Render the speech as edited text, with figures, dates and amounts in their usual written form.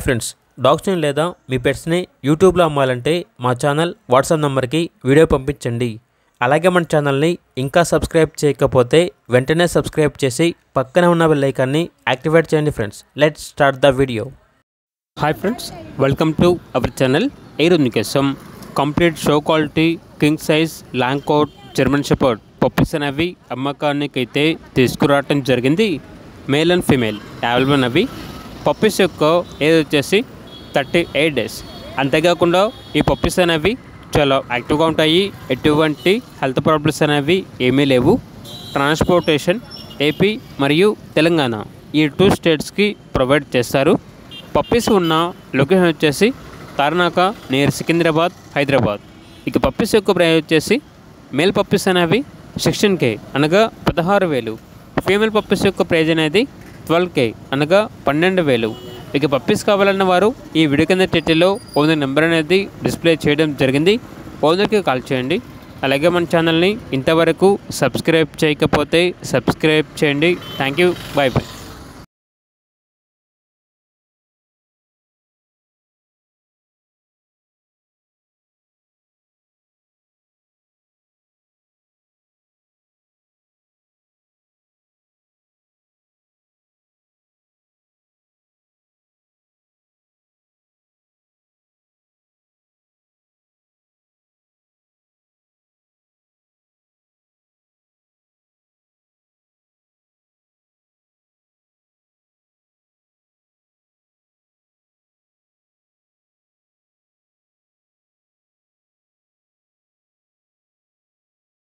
Friends, డాగ్స్ని లేదా మీ పెట్స్ని యూట్యూబ్లో అమ్మాలంటే మా ఛానల్ వాట్సాప్ నెంబర్కి వీడియో పంపించండి. అలాగే మన ఛానల్ని ఇంకా సబ్స్క్రైబ్ చేయకపోతే వెంటనే సబ్స్క్రైబ్ చేసి పక్కన ఉన్న బెల్ ఐకాన్ని యాక్టివేట్ చేయండి. Friends, let's start the video. Hi friends, welcome to our channel. ఈరోజు మీకోసం complete show quality king size long coat German shepherd puppies అనేవి అమ్మకానికి అయితే తీసుకురావటం జరిగింది. మేల్ అండ్ ఫీమేల్ అవైలబుల్ అవి. పప్పీస్ యొక్క ఏజ్ వచ్చేసి 38 days. అంతేకాకుండా ఈ పప్పీస్ అనేవి చాలా యాక్టివ్గా ఉంటాయి. ఎటువంటి హెల్త్ ప్రాబ్లమ్స్ అనేవి ఏమీ లేవు. ట్రాన్స్పోర్టేషన్ ఏపీ మరియు తెలంగాణ ఈ 2 స్టేట్స్కి ప్రొవైడ్ చేస్తారు. పప్పీస్ ఉన్న లొకేషన్ వచ్చేసి తార్నాక నియర్ సికింద్రాబాద్, హైదరాబాద్. ఇక పప్పీస్ యొక్క ప్రైస్ వచ్చేసి మేల్ పప్పీస్ అనేవి 16K అనగా 16,000. ఫీమేల్ పప్పీస్ యొక్క ప్రైజ్ అనేది 12K అనగా 12,000. ఇక పప్పీస్ కావాలన్న వారు ఈ వీడియో కింద టైటిల్లో ఓనర్ నెంబర్ అనేది డిస్ప్లే చేయడం జరిగింది. ఓనర్కి కాల్ చేయండి. అలాగే మన ఛానల్ని ఇంతవరకు సబ్స్క్రైబ్ చేయకపోతే సబ్స్క్రైబ్ చేయండి. Thank you. By by.